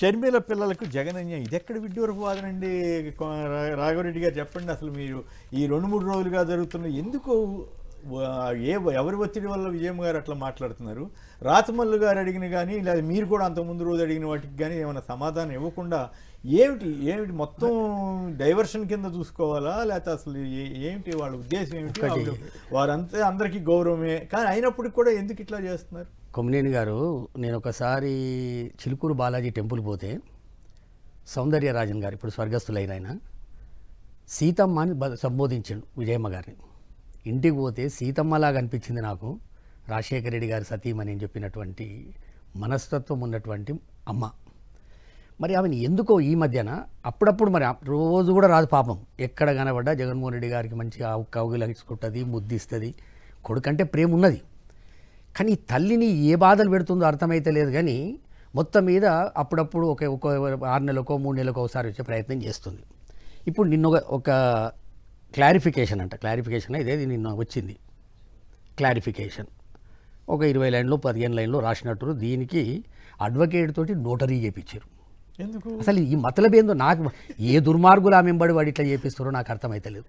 షర్మిల పిల్లలకు జగనన్య ఇదెక్కడ విడ్డూరపు వాదనండి. రాఘవరెడ్డి గారు చెప్పండి, అసలు మీరు ఈ 2-3 రోజులుగా జరుగుతున్న ఎందుకు ఎవరి ఒత్తిడి వల్ల విజయమ్మ గారు అట్లా మాట్లాడుతున్నారు? రాచమల్లు గారు అడిగిన కానీ లేదా మీరు కూడా అంతకుముందు రోజు అడిగిన వాటికి కానీ ఏమైనా సమాధానం ఇవ్వకుండా ఏమిటి మొత్తం డైవర్షన్ కింద చూసుకోవాలా, లేకపోతే అసలు ఏమిటి వాళ్ళ ఉద్దేశం ఏమిటి? వారంతా అందరికీ గౌరవమే, కానీ అయినప్పటికి కూడా ఎందుకు ఇట్లా చేస్తున్నారు? కొమ్మినేని గారు, నేను ఒకసారి చిలుకూరు బాలాజీ టెంపుల్ పోతే సౌందర్యరాజన్ గారు ఇప్పుడు స్వర్గస్థులైన ఆయన సీతమ్మ అని సంబోధించాడు విజయమ్మ గారిని. ఇంటికి పోతే సీతమ్మలాగా అనిపించింది నాకు రాజశేఖర రెడ్డి గారి సతీమణి అని చెప్పినటువంటి మనస్తత్వం ఉన్నటువంటి అమ్మ. మరి ఆమెను ఎందుకో ఈ మధ్యన అప్పుడప్పుడు మరి రోజు కూడా రాదు పాపం, ఎక్కడ కనబడ్డా జగన్మోహన్ రెడ్డి గారికి మంచిగా కౌగిలించుకుంటుంది, ముద్దిస్తుంది, కొడుకంటే ప్రేమ ఉన్నది. కానీ తల్లిని ఏ బాధలు పెడుతుందో అర్థమైతే లేదు. కానీ మొత్తం మీద అప్పుడప్పుడు ఒక 6 నెలలకో 3 నెలలకో ఒకసారి వచ్చే ప్రయత్నం చేస్తుంది. ఇప్పుడు నిన్న ఒక క్లారిఫికేషన్ ఇదే నిన్న వచ్చింది క్లారిఫికేషన్. ఒక 20 లైన్లో 15 లైన్లో రాసినట్టు దీనికి అడ్వకేట్ తోటి నోటరీ చేయించారు. ఎందుకు అసలు ఈ మతలబ్ ఏందో నాకు, ఏ దుర్మార్గులు ఆమె వెంబడి వాడు ఇట్లా చేపిస్తారో నాకు అర్థమైతలేదు.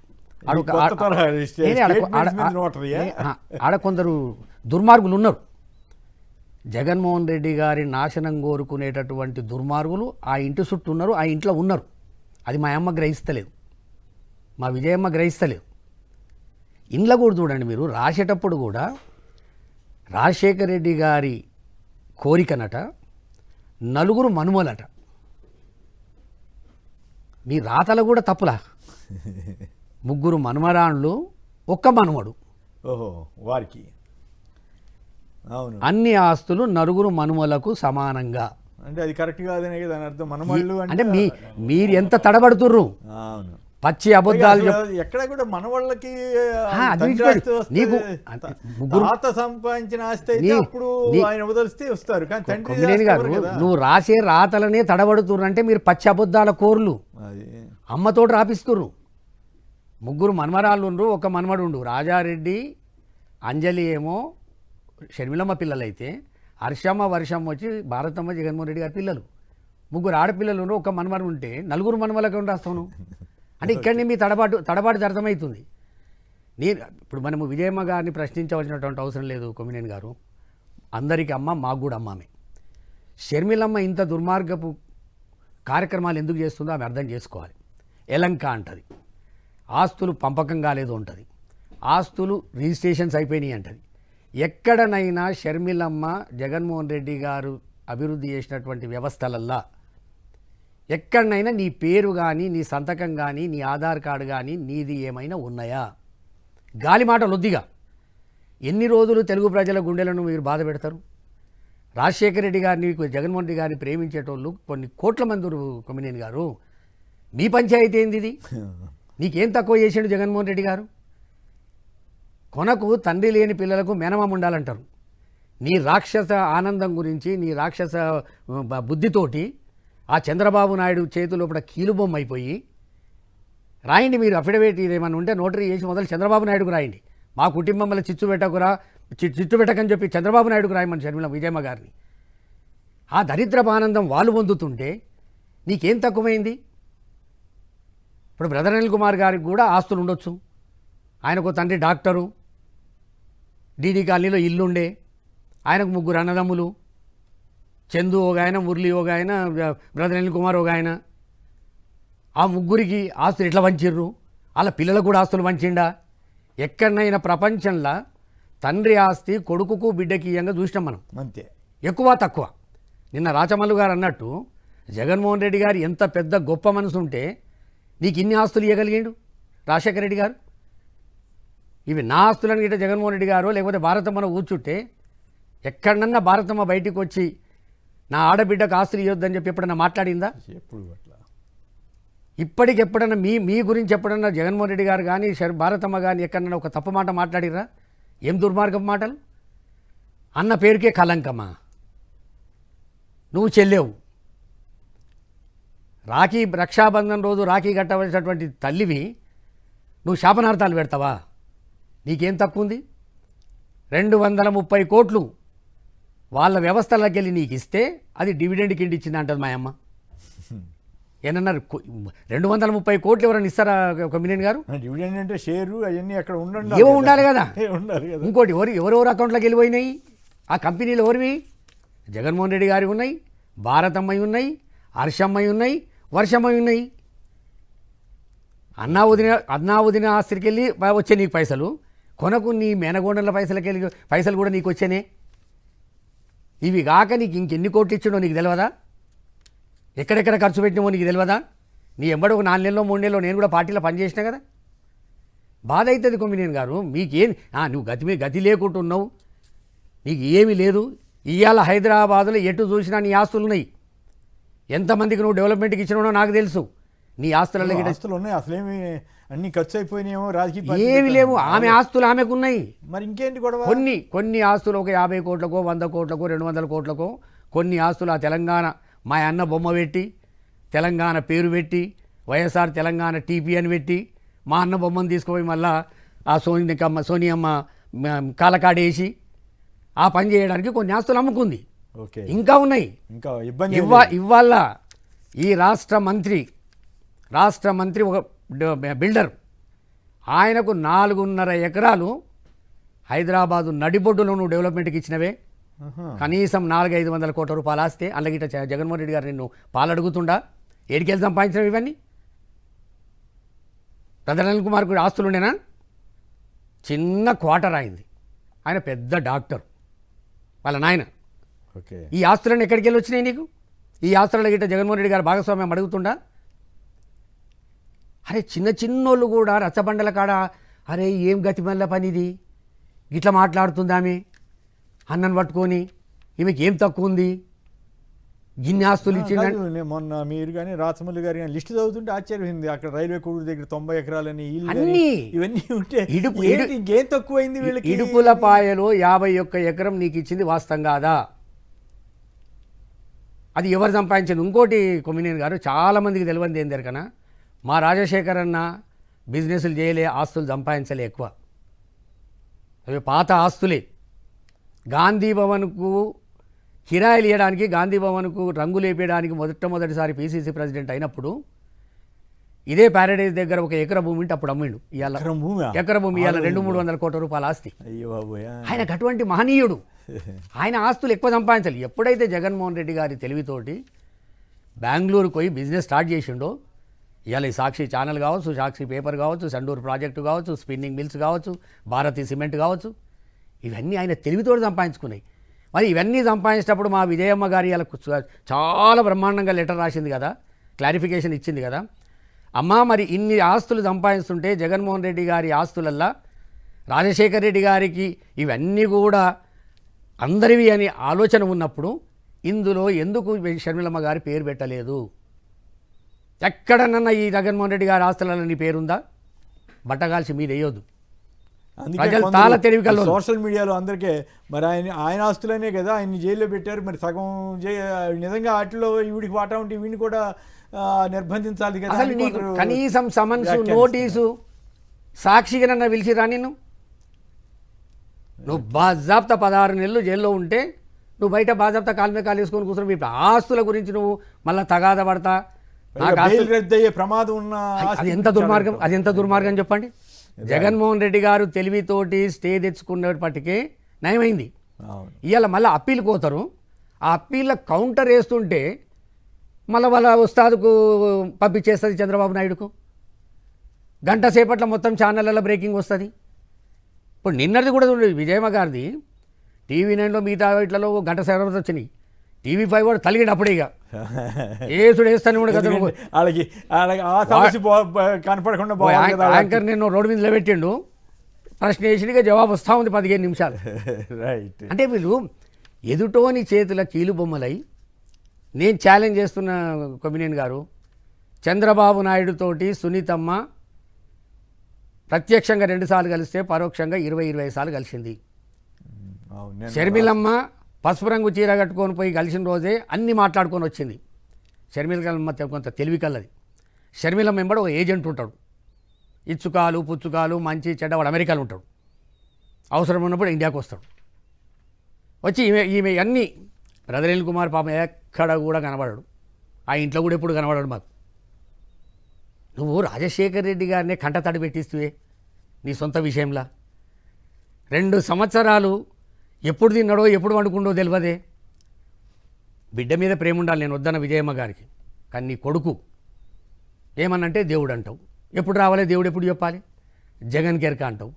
ఆడ కొందరు దుర్మార్గులు ఉన్నారు, జగన్మోహన్ రెడ్డి గారి నాశనం కోరుకునేటటువంటి దుర్మార్గులు ఆ ఇంటి చుట్టూ ఉన్నారు, ఆ ఇంట్లో ఉన్నారు. అది మా అమ్మ గ్రహిస్తలేదు, మా విజయమ్మ గ్రహిస్తలేదు. ఇంట్లో కూడా చూడండి మీరు, రాసేటప్పుడు కూడా రాజశేఖర రెడ్డి గారి కోరికనట 4 మనుమలట. మీ రాతలు కూడా తప్పులా, 3 మనుమరాండ్లు 1 మనుమడు. ఓహో, వారికి అవును అన్ని ఆస్తులు 4 మనుమలకు సమానంగా. అంటే అది కరెక్ట్ కాదనే దాని అర్థం. మనమళ్ళు అంటే మీరు ఎంత తడబడుతుర్రు, అవును, పచ్చి అబద్ధాలు. ఎక్కడ కూడా మనవాళ్ళకి సంపాదించిన ఆస్తి అయితే అప్పుడు ఆయన వదిలిస్తే వస్తారు, కానీ తండ్రి గారు నువ్వు రాసే రాతలనే తడబడుతుర్రు అంటే మీరు పచ్చి అబద్ధాల కోర్లు. అమ్మతోటి రాపిస్తుర్రు. 3 మన్మరాళ్ళు ఉండ్రు, 1 మన్మడు ఉండు. రాజారెడ్డి అంజలి ఏమో షర్మిలమ్మ పిల్లలైతే హర్షమ్మ వర్షమ్మ వచ్చి భారతమ్మ జగన్మోహన్ రెడ్డి గారి పిల్లలు. 3 ఆడపిల్లలు ఉండ్రు, 1 మన్మడు ఉంటే 4 మన్మలకు రాస్తాను అంటే ఇక్కడనే మీ తడబాటు అర్థమవుతుంది. ఇప్పుడు మనము విజయమ్మ గారిని ప్రశ్నించవలసినటువంటి అవసరం లేదు కొమ్మినేని గారు. అందరికీ అమ్మ, మాకు కూడా అమ్మామే. షర్మిలమ్మ ఇంత దుర్మార్గపు కార్యక్రమాలు ఎందుకు చేస్తుందో ఆమె అర్థం చేసుకోవాలి. ఎలంక అంటది, ఆస్తులు పంపకం కాలేదు ఉంటుంది, ఆస్తులు రిజిస్ట్రేషన్స్ అయిపోయినాయి అంటది. ఎక్కడనైనా షర్మిలమ్మ జగన్మోహన్ రెడ్డి గారు అభివృద్ధి చేసినటువంటి వ్యవస్థలల్లా ఎక్కడనైనా నీ పేరు కానీ, నీ సంతకం కానీ, నీ ఆధార్ కార్డు కానీ నీది ఏమైనా ఉన్నాయా? గాలి మాటలు వద్దిగా. ఎన్ని రోజులు తెలుగు ప్రజల గుండెలను మీరు బాధ పెడతారు? రాజశేఖర రెడ్డి గారిని, జగన్మోహన్ రెడ్డి గారిని ప్రేమించేటోళ్ళు కొన్ని కోట్ల మంది కొమ్మినేని గారు. మీ పంచాయతీ ఏంది ఇది? నీకేం తక్కువ చేసాడు జగన్మోహన్ రెడ్డి గారు? కొనకు తండ్రి లేని పిల్లలకు మేనమామ ఉండాలంటారు. నీ రాక్షస ఆనందం గురించి, నీ రాక్షస బుద్ధితోటి ఆ చంద్రబాబు నాయుడు చేతిలోపల కీలుబొమ్మ అయిపోయి రాయండి. మీరు అఫిడవిట్ ఏమైనా ఉంటే నోటరీ చేసి మొదలు చంద్రబాబు నాయుడుకు రాయండి. మా కుటుంబంలో చిచ్చు పెట్టకని చెప్పి చంద్రబాబు నాయుడుకు రాయమని షర్మిల విజయమ్మ గారిని. ఆ దరిద్రపు ఆనందం వాళ్ళు పొందుతుంటే నీకేం తక్కువైంది? ఇప్పుడు బ్రదర్ అనిల్ కుమార్ గారికి కూడా ఆస్తులు ఉండొచ్చు. ఆయనకు తండ్రి డాక్టరు, డీడీ కాలనీలో ఇల్లుండే, ఆయనకు 3 అన్నదమ్ములు, చందు ఒక ఆయన, మురళి ఒక ఆయన, బ్రదర్ అనిల్ కుమార్ ఒక ఆయన. ఆ 3కి ఆస్తులు ఎట్లా పంచిర్రు? వాళ్ళ పిల్లలకు కూడా ఆస్తులు పంచిండా? ఎక్కడనైనా ప్రపంచంలో తండ్రి ఆస్తి కొడుకుకు బిడ్డకి ఇయ్యంగా చూసినాం మనం, అంతే, ఎక్కువ తక్కువ. నిన్న రాచమల్లు గారు అన్నట్టు జగన్మోహన్ రెడ్డి గారు ఎంత పెద్ద గొప్ప మనసు ఉంటే నీకు ఇన్ని ఆస్తులు ఇవ్వగలిగాడు రాజశేఖర రెడ్డి గారు. ఇవి నా ఆస్తులని గిట్ట జగన్మోహన్ రెడ్డి గారు లేకపోతే భారతమ్మను కూర్చుంటే ఎక్కడన్నా భారతమ్మ బయటికి వచ్చి నా ఆడబిడ్డకు ఆస్తులు ఇవ్వద్దని చెప్పి ఎప్పుడన్నా మాట్లాడిందా? ఇప్పటికెప్పుడన్నా మీ గురించి ఎప్పుడన్నా జగన్మోహన్ రెడ్డి గారు కానీ భారతమ్మ కానీ ఎక్కడన్నా ఒక తప్పు మాట మాట్లాడిరా? ఏం దుర్మార్గపు మాటలు! అన్న పేరుకే కలంకమ్మా. నువ్వు చెల్లేవు. రక్షాబంధన్ రోజు రాఖీ కట్టవలసినటువంటి తల్లివి నువ్వు శాపనార్థాలు పెడతావా? నీకేం తక్కువ ఉంది? 230 కోట్లు వాళ్ళ వ్యవస్థలోకి వెళ్ళి నీకు ఇస్తే అది డివిడెండ్ కింద ఇచ్చింది అంటది మా అమ్మ. ఏనన్నారు 230 కోట్లు ఎవరైనా ఇస్తారా కొమ్మినేని గారు? డివిడెండ్ అంటే షేరు అవన్నీ అక్కడ ఏవో ఉండాలి కదా. ఉండాలి కదా. ఇంకోటి ఎవరెవరు అకౌంట్లోకి వెళ్ళిపోయినాయి ఆ కంపెనీలు ఎవరివి? జగన్మోహన్ రెడ్డి గారి ఉన్నాయి, భారతమ్మవి ఉన్నాయి, హర్షమ్మవి ఉన్నాయి, వర్షమ్మవి ఉన్నాయి. అన్నా వదిన ఆస్తికి వెళ్ళి వచ్చే నీకు పైసలు, కొనకు నీ మేనగోండల పైసలు కూడా నీకు వచ్చానే. ఇవి కాక నీకు ఇంకెన్ని కోట్లు ఇచ్చిండో నీకు తెలియదా? ఎక్కడెక్కడ ఖర్చు పెట్టినామో నీకు తెలియదా? నీ ఎంబడి ఒక 4 నెలలో 3 నెలలో నేను కూడా పార్టీలో పనిచేసినా కదా. బాధ అవుతుంది కొమ్మినేని గారు. మీకేం నువ్వు గతి లేకుంటున్నావు, నీకు ఏమీ లేదు. ఇవాళ హైదరాబాదులో ఎటు చూసినా నీ ఆస్తులు ఉన్నాయి. ఎంతమందికి నువ్వు డెవలప్మెంట్కి ఇచ్చినావో నాకు తెలుసు. నీ ఆస్తులలో ఆస్తులు ఉన్నాయి, అసలేమి అన్ని ఖర్చు అయిపోయినాయేమో రాజకీయ ఏమి లేవు. ఆమె ఆస్తులు ఆమెకు ఉన్నాయి. మరి ఇంకేంటి గొడవ? కొన్ని ఆస్తులు ఒక 50 కోట్లకో 100 కోట్లకో 200 కోట్లకో కొన్ని ఆస్తులు ఆ తెలంగాణ మా అన్న బొమ్మ పెట్టి, తెలంగాణ పేరు పెట్టి, వైఎస్ఆర్ తెలంగాణ టీపీ అని పెట్టి, మా అన్న బొమ్మను తీసుకుపోయి మళ్ళా ఆ సోనియమ్మ కాలకాడేసి ఆ పని చేయడానికి కొన్ని ఆస్తులు అమ్ముకుంది. ఓకే, ఇంకా ఉన్నాయి. ఇంకా ఇబ్బంది ఇవాళ ఈ రాష్ట్ర మంత్రి ఒక బిల్డర్, ఆయనకు 4.5 ఎకరాలు హైదరాబాదు నడిబొడ్డులో నువ్వు డెవలప్మెంట్కి ఇచ్చినవే. కనీసం 400-500 కోట్ల రూపాయలు ఆస్తే అల్లగిట జగన్మోహన్ రెడ్డి గారు నిన్ను పాలడుగుతుండా? ఏడికెళ్ళి సంపాదించినవి ఇవన్నీ? ప్రధాని కుమార్ కూడా ఆస్తులు ఉండేనా? చిన్న క్వార్టర్ అయింది. ఆయన పెద్ద డాక్టర్ వాళ్ళ నాయన. ఓకే, ఈ ఆస్తులన్నీ ఎక్కడికి వెళ్ళి వచ్చినాయి నీకు? ఈ ఆస్తుల గిట్ట జగన్మోహన్ రెడ్డి గారు భాగస్వామ్యం అడుగుతుండా? అరే చిన్నోళ్ళు కూడా రచ్చబండల కాడ అరే ఏం గతి మళ్ళీ పనిది, గిట్లా మాట్లాడుతుందామె అన్నను పట్టుకొని, ఈమెకి ఏం తక్కువ ఉంది, గిన్ని ఆస్తులు ఇచ్చింది. మొన్న మీరు కానీ రాచమల్లి గారు కానీ లిస్టు చదువుతుంటే ఆశ్చర్యమైంది. అక్కడ రైల్వే కోడూరు దగ్గర 90 ఎకరాలని అన్నీ ఇవన్నీ ఉంటే ఇంకేం తక్కువైంది వీళ్ళకి? ఇడుపులపాయలో 51 ఎకరం నీకు ఇచ్చింది వాస్తవం కాదా? అది ఎవరు సంపాదించింది? ఇంకోటి కొమ్మినేని గారు చాలామందికి తెలియంది ఏం దొరకనా, మా రాజశేఖర్ అన్న బిజినెస్లు చేయలే, ఆస్తులు సంపాదించలే ఎక్కువ. అవి పాత ఆస్తులే. గాంధీ భవన్కు కిరాయిలు ఇవ్వడానికి, గాంధీ భవన్కు రంగులు వేపేయడానికి మొదటిసారి పీసీసీ ప్రెసిడెంట్ అయినప్పుడు ఇదే ప్యారడైజ్ దగ్గర ఒక ఎకర భూమి ఉంటే అప్పుడు అమ్మిండు. ఎకర భూమి ఇవాళ 200-300 కోట్ల రూపాయల ఆస్తి. ఆయనకు అటువంటి మహనీయుడు. ఆయన ఆస్తులు ఎక్కువ సంపాదించాలి. ఎప్పుడైతే జగన్మోహన్ రెడ్డి గారి తెలివితోటి బెంగళూరుకు పోయి బిజినెస్ స్టార్ట్ చేసిండో, ఇవాళ ఈ సాక్షి ఛానల్ కావచ్చు, సాక్షి పేపర్ కావచ్చు, సండూరు ప్రాజెక్టు కావచ్చు, స్పిన్నింగ్ మిల్స్ కావచ్చు, భారతీ సిమెంట్ కావచ్చు, ఇవన్నీ ఆయన తెలివితోటి సంపాదించుకున్నాయి. మరి ఇవన్నీ సంపాదించేటప్పుడు మా విజయమ్మ గారి ఇలా చాలా బ్రహ్మాండంగా లెటర్ రాసింది కదా, క్లారిఫికేషన్ ఇచ్చింది కదా. అమ్మా మరి ఇన్ని ఆస్తులు సంపాదిస్తుంటే జగన్మోహన్ రెడ్డి గారి ఆస్తులల్లా రాజశేఖర్ రెడ్డి గారికి ఇవన్నీ కూడా అందరివి అని ఆలోచన ఉన్నప్పుడు ఇందులో ఎందుకు షర్మిలమ్మ గారి పేరు పెట్టలేదు? ఎక్కడనన్నా ఈ జగన్మోహన్ రెడ్డి గారి ఆస్తులలో నీ పేరుందా? బట్టగాల్చి మీరు వేయొద్దు. ప్రజలు తాళ తెలివికల్లో సోషల్ మీడియాలో అందరికీ మరి ఆయన ఆస్తులనే కదా ఆయన్ని జైల్లో పెట్టారు. మరి సగం నిజంగా వాటిలో ఈవిడికి వాటా ఉంటే వీడిని కూడా నిర్బంధించాలి కదా. అసలు నీకు కనీసం సమన్సు నోటీసు సాక్షిగా నన్ను పిలిచిరా? నువ్వు బాజాబ్తా 16 నెలలు జైల్లో ఉంటే నువ్వు బయట బాజాబ్తా కాలు మీద కాలు వేసుకొని కూర్చొని ఇప్పుడు ఆస్తుల గురించి నువ్వు మళ్ళీ తగాద పడతా, రద్దయ్యే ప్రమాదం ఉన్న అది ఎంత దుర్మార్గం చెప్పండి. జగన్మోహన్ రెడ్డి గారు తెలివితోటి స్టే తెచ్చుకునేప్పటికే నయమైంది. ఇవాళ మళ్ళీ అప్పీల్ పోతారు. ఆ అప్పీళ్ళ కౌంటర్ వేస్తుంటే మళ్ళీ వాళ్ళ ఉస్తాదుకు పంపించేస్తుంది చంద్రబాబు నాయుడుకు. గంట సేపట్లో మొత్తం ఛానళ్ళలో బ్రేకింగ్ వస్తుంది. ఇప్పుడు నిన్నది కూడా చూడండి, విజయమ్మ గారిది TV9లో మిగతా వీటిలలో గంట సేపటి వచ్చినాయి. TV5 కూడా తలిగిండి అప్పుడే. ఇక ఏసుడు వేస్తాను కూడా కదా కనపడకుండా యాంకర్ నేను రోడ్డు మీద నిలబెట్టిండు, ప్రశ్న వేసిడిగా జవాబు వస్తూ ఉంది 15 నిమిషాలు. రైట్. అంటే వీళ్ళు ఎదుటోని చేతుల కీలు బొమ్మలై నేను ఛాలెంజ్ చేస్తున్న కొమ్మినేని గారు, చంద్రబాబు నాయుడుతోటి సునీతమ్మ ప్రత్యక్షంగా 2 సార్లు కలిస్తే పరోక్షంగా 20-25 సార్లు కలిసింది. షర్మిలమ్మ పసుపు రంగు చీర కట్టుకొని పోయి కలిసిన రోజే అన్నీ మాట్లాడుకొని వచ్చింది. షర్మిలమ్మ కొంత తెలివి కల్లది. షర్మిలమ్మ వెంబడి ఒక ఏజెంట్ ఉంటాడు, ఇచ్చుకాలు పుచ్చుకాలు మంచి చెడ్డ వాడు అమెరికాలో ఉంటాడు, అవసరం ఉన్నప్పుడు ఇండియాకు వస్తాడు. వచ్చి ఈమె అన్నీ బ్రదర్ అనిల్ కుమార్ పాపం ఎక్కడ కూడా కనబడడు, ఆ ఇంట్లో కూడా ఎప్పుడు కనబడడు మాకు. నువ్వు రాజశేఖర్ రెడ్డి గారినే కంటతడి పెట్టిస్తువే నీ సొంత విషయంలా. 2 సంవత్సరాలు ఎప్పుడు తిన్నాడో ఎప్పుడు వండుకుండో తెలియదే. బిడ్డ మీద ప్రేమ ఉండాలి, నేను వద్దన్న విజయమ్మ గారికి. కానీ నీ కొడుకు ఏమన్నంటే దేవుడు అంటావు, ఎప్పుడు రావాలి దేవుడు ఎప్పుడు చెప్పాలి? జగన్ కెరక అంటావు.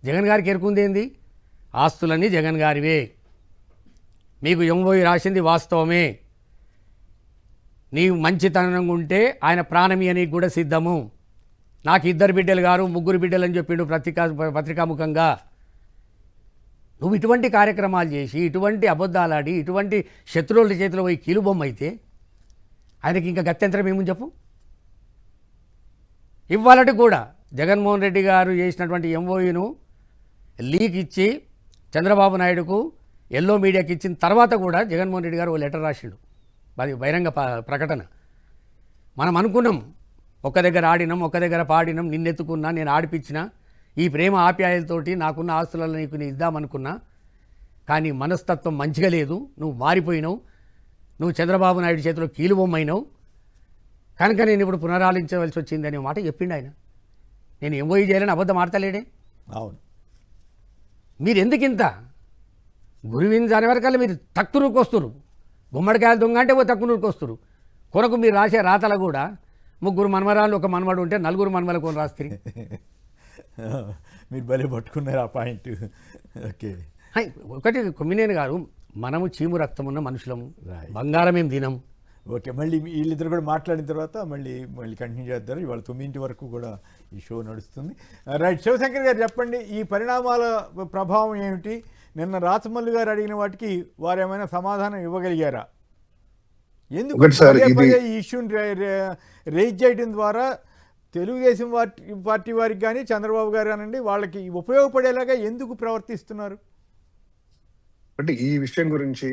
జగన్ గారికి ఎరుకుంది ఏంది? ఆస్తులన్నీ జగన్ గారివే. మీకు ఎంబోయి రాసింది వాస్తవమే. నీవు మంచితనంగా ఉంటే ఆయన ప్రాణమీయనికి కూడా సిద్ధము. నాకు 2 బిడ్డలు గారు 3 బిడ్డలు అని చెప్పిండు పత్రికాముఖంగా. నువ్వు ఇటువంటి కార్యక్రమాలు చేసి ఇటువంటి అబద్ధాలాడి ఇటువంటి శత్రువుల చేతిలో పోయి కీలుబొమ్మ అయితే ఆయనకి ఇంకా గత్యంతరం ఏముంది చెప్పు. ఇవ్వాలటి కూడా జగన్మోహన్ రెడ్డి గారు చేసినటువంటి ఎంఓయూను లీక్ ఇచ్చి చంద్రబాబు నాయుడుకు ఎల్లో మీడియాకి ఇచ్చిన తర్వాత కూడా జగన్మోహన్ రెడ్డి గారు ఓ లెటర్ రాసిండు, అది బహిరంగ ప్రకటన. మనం అనుకున్నాం ఒక్క దగ్గర ఆడినాం, ఒక్క దగ్గర పాడినాం, నిన్నెత్తుకున్నా, నేను ఆడిపించిన, ఈ ప్రేమ ఆప్యాయలతోటి నాకున్న ఆస్తులలో నీకు నేను ఇద్దామనుకున్నా, కానీ మనస్తత్వం మంచిగా లేదు, నువ్వు మారిపోయినావు, నువ్వు చంద్రబాబు నాయుడు చేతిలో కీలుబొమ్మైనావు, కనుక నేను ఇప్పుడు పునరాలించవలసి వచ్చింది అనే మాట చెప్పిండు ఆయన. నేను ఎంఓఈ చేయాలని అబద్ధం ఆడతలేడే. అవును, మీరు ఎందుకింత గురువింద అనే వరకల్లా మీరు తక్కువకి వస్తురు. గుమ్మడికాయలు దొంగ అంటే ఓ తక్కువకి వస్తురు. కొరకు మీరు రాసే రాతలు కూడా 3 మనమరాలు 1 మనమడు ఉంటే 4 మనమల కొని రాస్త్రీ. మీరు భలే పట్టుకున్నారు ఆ పాయింట్. ఓకే, ఒకటి కొమ్మినేని గారు, మనము చీము రక్తం ఉన్న మనుషులము, బంగారం ఏం తినం. ఓకే, మళ్ళీ వీళ్ళిద్దరు కూడా మాట్లాడిన తర్వాత మళ్ళీ కంటిన్యూ చేస్తారు. ఇవాళ 9 వరకు కూడా ఈ షో నడుస్తుంది. రైట్, శివశంకర్ గారు చెప్పండి, ఈ పరిణామాల ప్రభావం ఏమిటి? నిన్న రాచమల్లి గారు అడిగిన వాటికి వారు ఏమైనా సమాధానం ఇవ్వగలిగారా? ఎందుకు ఈ ఇష్యూని రేజ్ చేయడం ద్వారా తెలుగుదేశం పార్టీ వారికి కానీ చంద్రబాబు గారు కానండి వాళ్ళకి ఉపయోగపడేలాగా ఎందుకు ప్రవర్తిస్తున్నారు? అంటే ఈ విషయం గురించి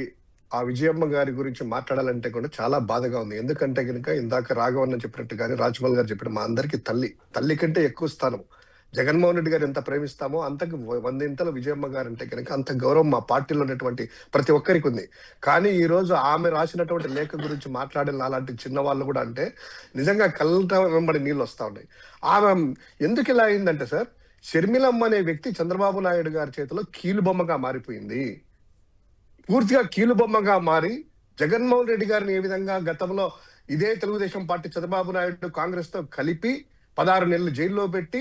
ఆ విజయమ్మ గారి గురించి మాట్లాడాలంటే కూడా చాలా బాధగా ఉంది. ఎందుకంటే కనుక ఇందాక రాఘవన్న చెప్పినట్టుగానే రాజమౌళి గారు చెప్పిన మా అందరికి తల్లి కంటే ఎక్కువ స్థానం. జగన్మోహన్ రెడ్డి గారు ఎంత ప్రేమిస్తామో అంతకు 100 ఇంతలు విజయమ్మ గారు అంటే కనుక అంత గౌరవం మా పార్టీలో ఉన్నటువంటి ప్రతి ఒక్కరికి ఉంది. కానీ ఈ రోజు ఆమె రాసినటువంటి లేఖ గురించి మాట్లాడిన అలాంటి చిన్న వాళ్ళు కూడా అంటే నిజంగా కళ్ళ వెంబడి నీళ్ళు వస్తా ఉన్నాయి. ఆమె ఎందుకు ఇలా అయిందంటే సార్, షర్మిలమ్మ అనే వ్యక్తి చంద్రబాబు నాయుడు గారి చేతిలో కీలుబొమ్మగా మారిపోయింది. పూర్తిగా కీలుబొమ్మగా మారి జగన్మోహన్ రెడ్డి గారిని ఏ విధంగా గతంలో ఇదే తెలుగుదేశం పార్టీ చంద్రబాబు నాయుడు కాంగ్రెస్ తో కలిపి 16 నెలలు జైల్లో పెట్టి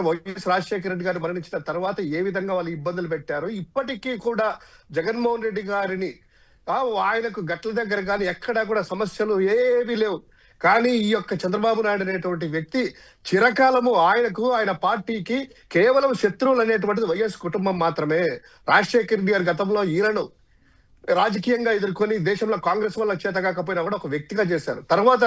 వైఎస్ రాజశేఖర రెడ్డి గారు మరణించిన తర్వాత ఏ విధంగా వాళ్ళు ఇబ్బందులు పెట్టారో ఇప్పటికీ కూడా జగన్మోహన్ రెడ్డి గారిని ఆయనకు గట్ల దగ్గర కానీ ఎక్కడా కూడా సమస్యలు ఏవి లేవు. కానీ ఈ యొక్క చంద్రబాబు నాయుడు అనేటువంటి వ్యక్తి చిరకాలము ఆయనకు ఆయన పార్టీకి కేవలం శత్రువులు అనేటువంటిది వైఎస్ కుటుంబం మాత్రమే. రాజశేఖర రెడ్డి గారి గతంలో ఈయనను రాజకీయంగా ఎదుర్కొని దేశంలో కాంగ్రెస్ వల్ల చేత కాకపోయినా కూడా ఒక వ్యక్తిగా చేశారు. తర్వాత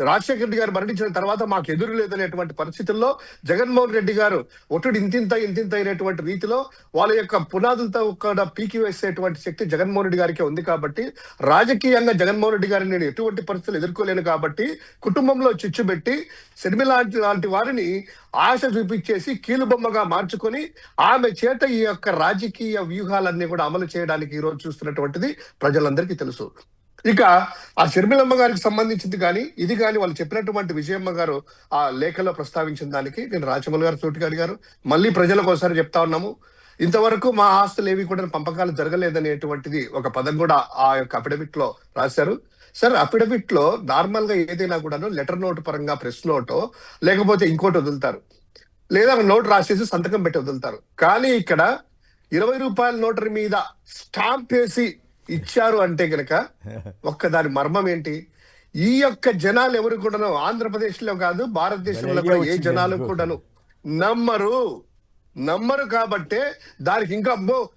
రాజశేఖర రెడ్డి గారు మరణించిన తర్వాత మాకు ఎదురు లేదనేటువంటి పరిస్థితుల్లో జగన్మోహన్ రెడ్డి గారు ఒట్టుడు ఇంతింత అయినటువంటి రీతిలో వాళ్ళ యొక్క పునాదులతో కూడా పీకి వేసేటువంటి శక్తి జగన్మోహన్ రెడ్డి గారికి ఉంది. కాబట్టి రాజకీయంగా జగన్మోహన్ రెడ్డి గారిని నేను ఎటువంటి పరిస్థితులు ఎదుర్కోలేను. కాబట్టి కుటుంబంలో చిచ్చు పెట్టి షర్మిల లాంటి వారిని ఆశ చూపించేసి కీలుబొమ్మగా మార్చుకొని ఆమె చేత ఈ యొక్క రాజకీయ వ్యూహాలన్నీ కూడా అమలు చేయడానికి ఈ రోజు చూస్తున్నటువంటిది ప్రజలందరికీ తెలుసు. ఇక ఆ షర్మిలమ్మ గారికి సంబంధించింది కానీ ఇది కానీ వాళ్ళు చెప్పినటువంటి విజయమ్మ గారు ఆ లేఖలో ప్రస్తావించిన దానికి నేను రాజమౌళి గారు సూటిగా అడిగారు. మళ్ళీ ప్రజలకు ఒకసారి చెప్తా ఉన్నాము, ఇంతవరకు మా ఆస్తులు ఏవి కూడా పంపకాలు జరగలేదనేటువంటిది ఒక పదం కూడా ఆ యొక్క అఫిడవిట్ లో రాశారు. సార్, అఫిడవిట్ లో నార్మల్ గా ఏదైనా కూడాను లెటర్ నోట్ పరంగా ప్రెస్ నోటో లేకపోతే ఇంకోటి వదులుతారు, లేదా నోట్ రాసేసి సంతకం పెట్టి వదులుతారు. కానీ ఇక్కడ 20 రూపాయల నోటరీ మీద స్టాంప్ వేసి ఇచ్చారు అంటే గనక ఒక్క దాని మర్మం ఏంటి? ఈ యొక్క జనాలు ఎవరు కూడాను ఆంధ్రప్రదేశ్ లో కాదు భారతదేశంలో కూడా ఏ జనాలు కూడాను నమ్మరు. కాబట్టే దానికి ఇంకా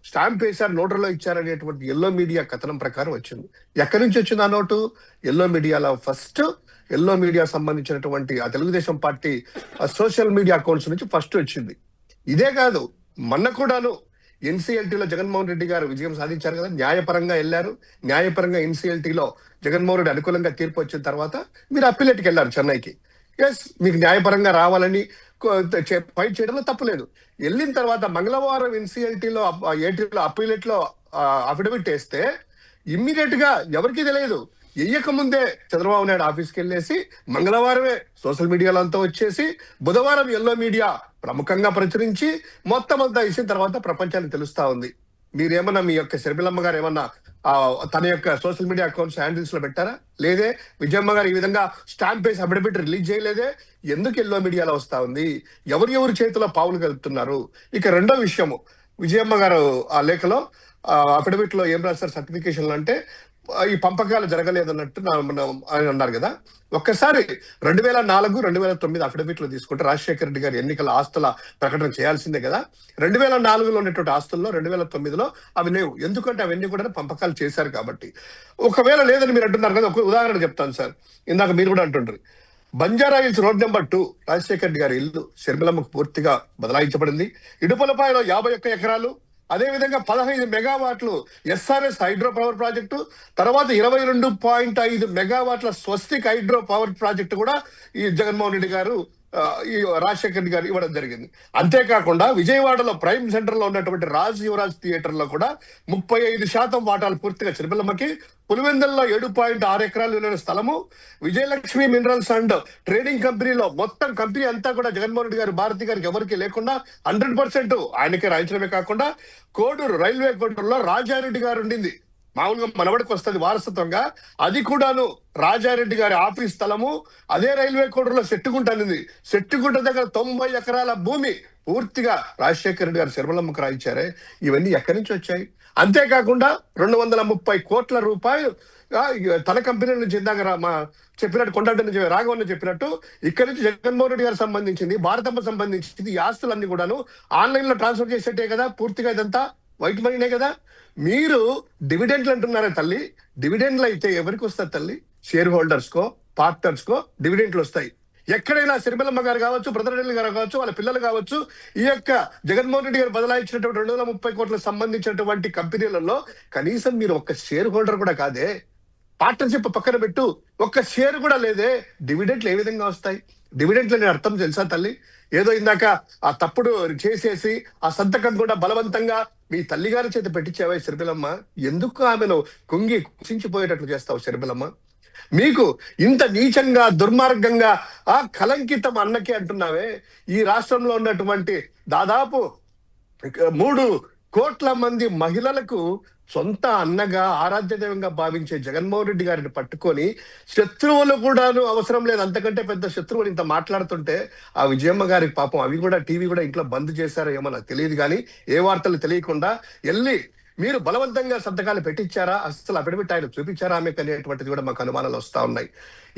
స్టాంప్ వేశారు నోటరీలో ఇచ్చారనేటువంటి ఎల్లో మీడియా కథనం ప్రకారం వచ్చింది. ఎక్కడి నుంచి వచ్చింది ఆ నోటు? ఎల్లో మీడియాలో ఫస్ట్ ఎల్లో మీడియా సంబంధించినటువంటి ఆ Telugu Desam party social media accounts నుంచి ఫస్ట్ వచ్చింది. ఇదే కాదు, మొన్న కూడాను ఎన్సీఎల్టీలో జగన్మోహన్ రెడ్డి గారు విజయం సాధించారు కదా, న్యాయపరంగా వెళ్ళారు. న్యాయపరంగా ఎన్సీఎల్టీలో జగన్మోహన్ రెడ్డి అనుకూలంగా తీర్పు వచ్చిన తర్వాత మీరు అప్పీలేట్కి వెళ్ళారు చెన్నైకి. ఎస్ మీకు న్యాయపరంగా రావాలని ఫైట్ చేయడంలో తప్పులేదు. వెళ్ళిన తర్వాత మంగళవారం ఎన్సీఎల్టీలో ఏటీలో అప్పీలేట్లో అఫిడవిట్ వేస్తే ఇమ్మీడియట్ గా ఎవరికీ తెలియదు, వెయ్యక ముందే చంద్రబాబు నాయుడు ఆఫీస్కి వెళ్ళేసి మంగళవారమే సోషల్ మీడియాలో అంతా వచ్చేసి బుధవారం ఎల్లో మీడియా ప్రముఖంగా ప్రచురించి మొత్తం అంతా ఇచ్చిన తర్వాత ప్రపంచానికి తెలుస్తా ఉంది. మీరేమన్నా మీ యొక్క శర్మిలమ్మ గారు ఏమన్నా తన యొక్క సోషల్ మీడియా అకౌంట్స్ హ్యాండిల్స్ లో పెట్టారా? లేదే. విజయమ్మ గారు ఈ విధంగా స్టాంప్ వేసి అఫిడవిట్ రిలీజ్ చేయలేదే. ఎందుకు ఎల్లో మీడియాలో వస్తా ఉంది? ఎవరి చేతిలో పావులు కలుపుతున్నారు? ఇక రెండో విషయము, విజయమ్మ గారు ఆ లేఖలో అఫిడవిట్ లో ఏం రాస్తారు సర్టిఫికేషన్లు అంటే ఈ పంపకాలు జరగలేదన్నట్టు ఆయన అన్నారు కదా. ఒక్కసారి 2004, 2009 అఫిడవిట్లు తీసుకుంటే రాజశేఖర రెడ్డి గారి ఎన్నికల ఆస్తుల ప్రకటన చేయాల్సిందే కదా. 2004లో ఉన్నటువంటి ఆస్తుల్లో 2009లో అవి లేవు. ఎందుకంటే అవన్నీ కూడా పంపకాలు చేశారు కాబట్టి. ఒకవేళ లేదని మీరు అంటున్నారు కదా, ఒక ఉదాహరణ చెప్తాను సార్. ఇందాక మీరు కూడా అంటుండ్రు, Banjara hills road number 2 Rajasekhara Reddy గారి ఇల్లు శర్మిలమ్మకు పూర్తిగా బదలాయించబడింది. ఇడుపులపాయలో 51 ఎకరాలు, అదేవిధంగా 15 మెగావాట్లు ఎస్ఆర్ఎస్ హైడ్రో పవర్ ప్రాజెక్టు, తర్వాత 22.5 మెగావాట్ల స్వస్తిక్ హైడ్రో పవర్ ప్రాజెక్టు కూడా ఈ జగన్మోహన్ రెడ్డి గారు ఈ రాజశేఖర్ రెడ్డి గారు ఇవ్వడం జరిగింది. అంతేకాకుండా విజయవాడలో ప్రైమ్ సెంటర్ లో ఉన్నటువంటి రాజ్ యువరాజ్ థియేటర్ లో కూడా 35% వాటాలు పూర్తిగా శర్మిలమ్మకి, పులివెందుల్లో 7.6 ఎకరాలు విలువైన స్థలము, విజయలక్ష్మి మినరల్స్ అండ్ ట్రేడింగ్ కంపెనీలో మొత్తం కంపెనీ అంతా కూడా జగన్మోహన్ రెడ్డి గారు, భారతి గారికి ఎవరికి లేకుండా 100% ఆయనకే రాయించడమే కాకుండా కోడూరు రైల్వే కోడూరులో రాజారెడ్డి గారు ఉండింది. మామూలుగా మనబడికి వస్తుంది వారసత్వంగా, అది కూడాను రాజారెడ్డి గారి ఆఫీస్ స్థలము. అదే రైల్వే కోడూరులో శెట్టిగుంట దగ్గర 90 ఎకరాల భూమి పూర్తిగా రాజశేఖర రెడ్డి గారు శర్మిలమ్మకు రాయించారే. ఇవన్నీ ఎక్కడి నుంచి వచ్చాయి? అంతేకాకుండా 230 కోట్ల రూపాయలు తన కంపెనీ నుంచి ఇందాక చెప్పినట్టు కొండరెడ్డి రాఘవన్ చెప్పినట్టు ఇక్కడి నుంచి జగన్మోహన్ రెడ్డి గారు సంబంధించింది, భారతమ్మ సంబంధించింది, ఈ ఆస్తులన్నీ కూడాను ఆన్లైన్ లో ట్రాన్స్ఫర్ చేసేటే కదా. పూర్తిగా ఇదంతా వైట్ మనీనే కదా. మీరు డివిడెంట్లు అంటున్నారే తల్లి, డివిడెంట్లు అయితే ఎవరికి వస్తారు తల్లి? షేర్ హోల్డర్స్ కో, పార్ట్నర్స్ కో డివిడెంట్లు వస్తాయి. ఎక్కడైనా శర్మిలమ్మ గారు కావచ్చు, బ్రదర్ గారు కావచ్చు, వాళ్ళ పిల్లలు కావచ్చు, ఈ యొక్క జగన్మోహన్ రెడ్డి గారు బదలాయించినటువంటి 230 కోట్లకు సంబంధించినటువంటి కంపెనీలలో కనీసం మీరు ఒక్క షేర్ హోల్డర్ కూడా కాదే. పార్ట్నర్షిప్ పక్కన పెట్టు, ఒక్క షేర్ కూడా లేదే. డివిడెంట్లు ఏ విధంగా వస్తాయి? డివిడెంట్లు అనే అర్థం తెలుసా తల్లి? ఏదో ఇందాక ఆ తప్పుడు చేసేసి ఆ సంతకం కూడా బలవంతంగా మీ తల్లిగారి చేత పెట్టించావే శర్మిలమ్మ. ఎందుకు ఆమెను కుంగిపోయేటట్లు చేస్తావు శర్మిలమ్మ? మీకు ఇంత నీచంగా దుర్మార్గంగా కలంకితం అన్నకే అంటున్నావే. ఈ రాష్ట్రంలో ఉన్నటువంటి దాదాపు 3 కోట్ల మంది మహిళలకు సొంత అన్నగా ఆరాధ్య దైవంగా భావించే జగన్మోహన్ రెడ్డి గారిని పట్టుకొని శత్రువులు కూడాను అవసరం లేదు, అంతకంటే పెద్ద శత్రువులు ఇంత మాట్లాడుతుంటే ఆ విజయమ్మ గారికి పాపం అవి కూడా టీవీ కూడా ఇంట్లో బంద్ చేశారో ఏమో నాకు తెలియదు. కానీ ఏ వార్తలు తెలియకుండా వెళ్ళి మీరు బలవంతంగా సంతకాలు పెట్టించారా, అసలు అఫిడవిట్ ఆయన చూపించారా ఆమెకు అనేటువంటిది కూడా మాకు అనుమానాలు వస్తా ఉన్నాయి.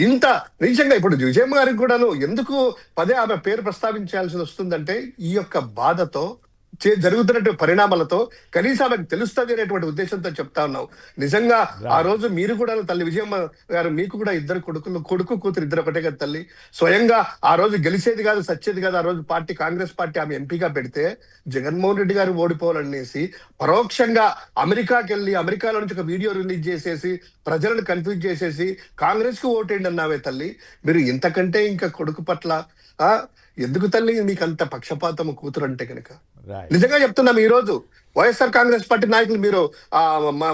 ఇంత నిజంగా ఇప్పుడు విజయమ్మ గారికి కూడాను ఎందుకు పదే ఆమె పేరు ప్రస్తావించాల్సి వస్తుందంటే ఈ యొక్క బాధతో జరుగుతున్నటువంటి పరిణామాలతో కనీసం ఆమెకు తెలుస్తుంది అనేటువంటి ఉద్దేశంతో చెప్తా ఉన్నాం. నిజంగా ఆ రోజు మీరు కూడా తల్లి విజయమ్మ గారు, మీకు కూడా 2 కొడుకు కూతురు 2 ఒకటే కదా తల్లి. స్వయంగా ఆ రోజు గెలిచేది కాదు, సచ్చేది కాదు. ఆ రోజు పార్టీ కాంగ్రెస్ పార్టీ ఆమె ఎంపీగా పెడితే జగన్మోహన్ రెడ్డి గారు ఓడిపోవాలనేసి పరోక్షంగా అమెరికాకి వెళ్ళి అమెరికాలో నుంచి ఒక వీడియో రిలీజ్ చేసేసి ప్రజలను కన్ఫ్యూజ్ చేసేసి కాంగ్రెస్ కు ఓటేయండి అన్నావే తల్లి. మీరు ఇంతకంటే ఇంకా కొడుకు పట్ల ఎందుకు తల్లి మీకు అంత పక్షపాతము కూతురు అంటే కనుక? నిజంగా చెప్తున్నాం, ఈ రోజు వైఎస్ఆర్ కాంగ్రెస్ పార్టీ నాయకులు మీరు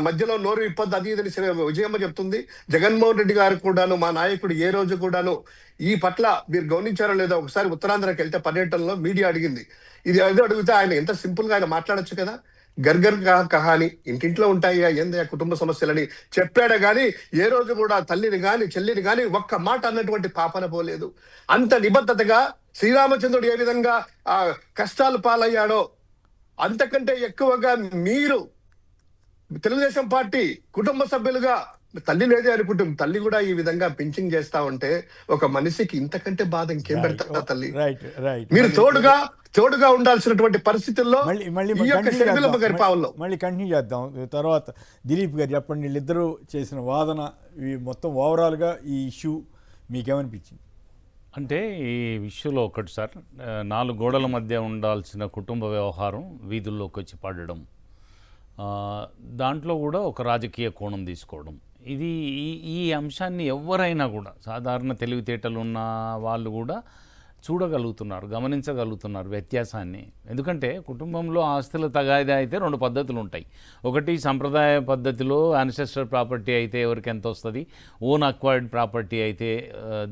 మధ్యలో నోరు ఇప్పొద్దు అది ఇదని విజయమ్మ చెప్తుంది. జగన్మోహన్ రెడ్డి గారు కూడాను, మా నాయకుడు ఏ రోజు కూడాను ఈ పట్ల మీరు గమనించారో లేదో, ఒకసారి ఉత్తరాంధ్రకి వెళ్తే పర్యటనలో మీడియా అడిగింది. ఇది ఏదో అడిగితే ఆయన ఎంత సింపుల్ గా ఆయన మాట్లాడొచ్చు కదా. గర్గర్ కహాని ఇంటింట్లో ఉంటాయి ఏంది కుటుంబ సమస్యలని చెప్పాడు. గాని ఏ రోజు కూడా తల్లిని గాని చెల్లిని గాని ఒక్క మాట అన్నటువంటి పాపన పోలేదు. అంత నిబద్ధతగా శ్రీరామచంద్రుడు ఏ విధంగా కష్టాలు పాలయ్యాడో అంతకంటే ఎక్కువగా మీరు తెలుగుదేశం పార్టీ కుటుంబ సభ్యులుగా తల్లి లేదే అనుకుంటాం, తల్లి కూడా ఈ విధంగా పింఛింగ్ చేస్తా ఉంటే ఒక మనిషికి ఇంతకంటే బాధ ఇంకేం పెడతా తల్లి? మీరు తోడుగా ఉండాల్సినటువంటి పరిస్థితుల్లో మళ్ళీ కంటిన్యూ చేద్దాం. తర్వాత దిలీప్ గారు చెప్పండి, వీళ్ళిద్దరూ చేసిన వాదన మొత్తం ఓవరాల్ గా ఈ ఇష్యూ మీకేమనిపించింది? అంటే ఈ ఇష్యూలో ఒకటి సార్, 4 గోడల మధ్య ఉండాల్సిన కుటుంబ వ్యవహారం వీధుల్లోకి వచ్చి పడడం, దాంట్లో కూడా ఒక రాజకీయ కోణం తీసుకోవడం, ఇది ఈ అంశాన్ని ఎవరైనా కూడా సాధారణ తెలివితేటలు ఉన్న వాళ్ళు కూడా చూడగలుగుతున్నారు, గమనించగలుగుతున్నారు వ్యత్యాసాన్ని. ఎందుకంటే కుటుంబంలో ఆస్తుల తగాదా అయితే రెండు పద్ధతులు ఉంటాయి. ఒకటి సంప్రదాయ పద్ధతిలో యాన్సెస్టర్ ప్రాపర్టీ అయితే ఎవరికి ఎంత వస్తుంది, ఓన్ అక్వైర్డ్ ప్రాపర్టీ అయితే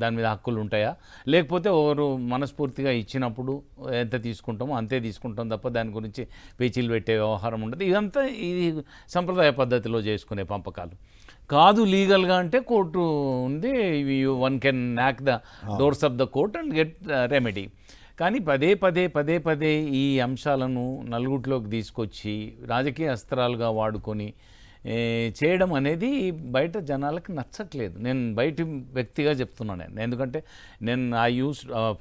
దాని మీద హక్కులు ఉంటాయా, లేకపోతే ఎవరు మనస్ఫూర్తిగా ఇచ్చినప్పుడు ఎంత తీసుకుంటామో అంతే తీసుకుంటాం తప్ప దాని గురించి పేచీలు పెట్టే వ్యవహారం ఉండదు. ఇదంతా ఇది సంప్రదాయ పద్ధతిలో చేసుకునే పంపకాలు. కాదు లీగల్గా అంటే కోర్టు ఉంది, వన్ కెన్ నాక్ the doors of the court and get remedy. కానీ పదే పదే ఈ అంశాలను నలుగుట్లోకి తీసుకొచ్చి రాజకీయ అస్త్రాలుగా వాడుకొని చేయడం అనేది బయట జనాలకు నచ్చట్లేదు. నేను బయట వ్యక్తిగా చెప్తున్నాను. ఎందుకంటే నేను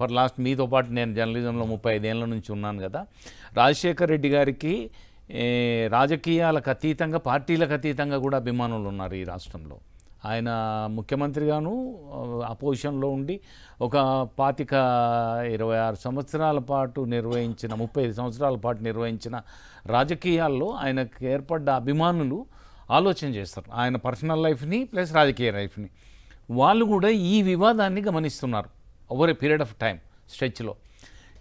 ఫర్ లాస్ట్ మీతో పాటు నేను జర్నలిజంలో 35 ఏళ్ళ నుంచి ఉన్నాను కదా. రాజశేఖర్ రెడ్డి గారికి రాజకీయాలకు అతీతంగా, పార్టీలకు అతీతంగా కూడా అభిమానులు ఉన్నారు ఈ రాష్ట్రంలో. ఆయన ముఖ్యమంత్రిగాను అపోజిషన్లో ఉండి ఒక 26 సంవత్సరాల పాటు నిర్వహించిన, 35 సంవత్సరాల పాటు నిర్వహించిన రాజకీయాల్లో ఆయనకు ఏర్పడ్డ అభిమానులు ఆలోచన చేస్తారు, ఆయన పర్సనల్ లైఫ్ని ప్లస్ రాజకీయ లైఫ్ని. వాళ్ళు కూడా ఈ వివాదాన్ని గమనిస్తున్నారు over a period of time స్ట్రెచ్లో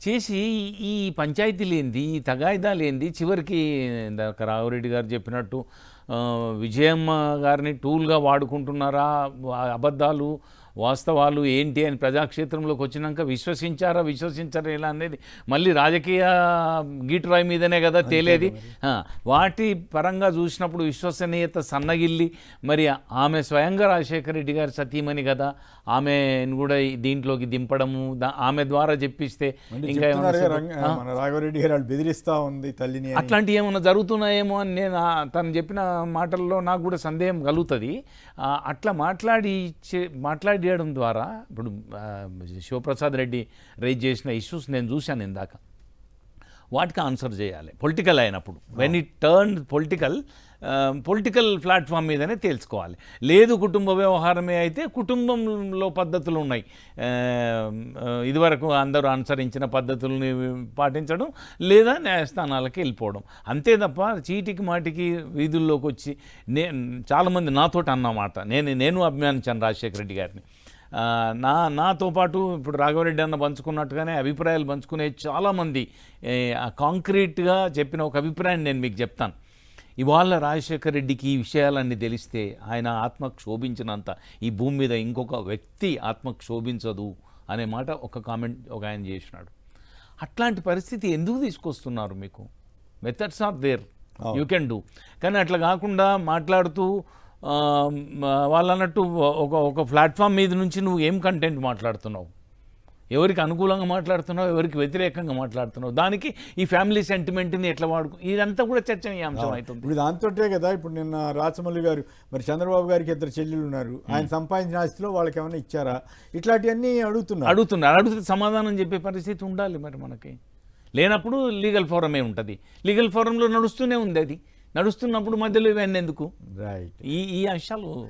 చేసి ఈ పంచాయతీలు ఏంది, ఈ తగాయిదాలు ఏంది, చివరికి రాఘవరెడ్డి గారు చెప్పినట్టు విజయమ్మ గారిని టూల్గా వాడుకుంటున్నారా, అబద్ధాలు వాస్తవాలు ఏంటి అని ప్రజాక్షేత్రంలోకి వచ్చినాక విశ్వసించారా ఇలా అనేది మళ్ళీ రాజకీయ గీటురాయి మీదనే కదా తేలేది. వాటి పరంగా చూసినప్పుడు విశ్వసనీయత సన్నగిల్లి, మరి ఆమె స్వయంగా రాజశేఖర రెడ్డి గారి సతీమణి కదా, ఆమెను కూడా దీంట్లోకి దింపడము, ఆమె ద్వారా చెప్పిస్తే ఇంకా రాఘవరెడ్డి గారు బెదిరిస్తా ఉంది తల్లిని, అట్లాంటివి ఏమైనా జరుగుతున్నాయేమో అని నేను తను చెప్పిన మాటల్లో నాకు కూడా సందేహం కలుగుతుంది. అట్లా మాట్లాడేయడం ద్వారా ఇప్పుడు శివప్రసాద్ రెడ్డి రైజ్ చేసిన ఇష్యూస్ నేను చూశాను ఇందాక, వాటికి ఆన్సర్ చేయాలి పొలిటికల్ అయినప్పుడు. When it turn political platform మీదనే తేల్చుకోవాలి. లేదు కుటుంబ వ్యవహారమే అయితే కుటుంబంలో పద్ధతులు ఉన్నాయి, ఇదివరకు అందరూ అనుసరించిన పద్ధతుల్ని పాటించడం, లేదా న్యాయస్థానాలకి వెళ్ళిపోవడం, అంతే తప్ప చీటికి మాటికి వీధుల్లోకి వచ్చి చాలామంది నాతోటి అన్నమాట. నేను అభిమానించాను రాజశేఖర రెడ్డి గారిని. నాతో పాటు ఇప్పుడు రాఘవరెడ్డి అన్న పంచుకున్నట్టుగానే అభిప్రాయాలు పంచుకునే చాలామంది కాంక్రీట్గా చెప్పిన ఒక అభిప్రాయం నేను మీకు చెప్తాను. ఇవాళ రాజశేఖర రెడ్డికి ఈ విషయాలన్నీ తెలిస్తే ఆయన ఆత్మకు శోభించినంత ఈ భూమి మీద ఇంకొక వ్యక్తి ఆత్మకు శోభించదు అనే మాట ఒక కామెంట్ ఒక ఆయన చేసినాడు. అట్లాంటి పరిస్థితి ఎందుకు తీసుకొస్తున్నారు? మీకు methods are there, you can do. కానీ అట్లా కాకుండా మాట్లాడుతూ వాళ్ళు అన్నట్టు ఒక ప్లాట్ఫామ్ మీద నుంచి నువ్వు ఏం కంటెంట్ మాట్లాడుతున్నావు, ఎవరికి అనుకూలంగా మాట్లాడుతున్నావు, ఎవరికి వ్యతిరేకంగా మాట్లాడుతున్నావు, దానికి ఈ ఫ్యామిలీ సెంటిమెంట్ని ఎట్లా ఇదంతా కూడా చర్చనీయాంశం అవుతుంది. ఇప్పుడు దాంతోటే కదా ఇప్పుడు నిన్న రాచమల్లి గారు, మరి చంద్రబాబు గారికి 2 చెల్లెలు ఉన్నారు, ఆయన సంపాదించిన ఆస్తిలో వాళ్ళకి ఏమైనా ఇచ్చారా, ఇట్లాంటివన్నీ అడుగుతే సమాధానం చెప్పే పరిస్థితి ఉండాలి. మరి మనకి లేనప్పుడు లీగల్ ఫోరమే ఉంటుంది. లీగల్ ఫోరంలో నడుస్తూనే ఉంది, అది నడుస్తున్నప్పుడు మధ్యలో ఇవన్నీ ఎందుకు? రైట్, ఈ అంశాలు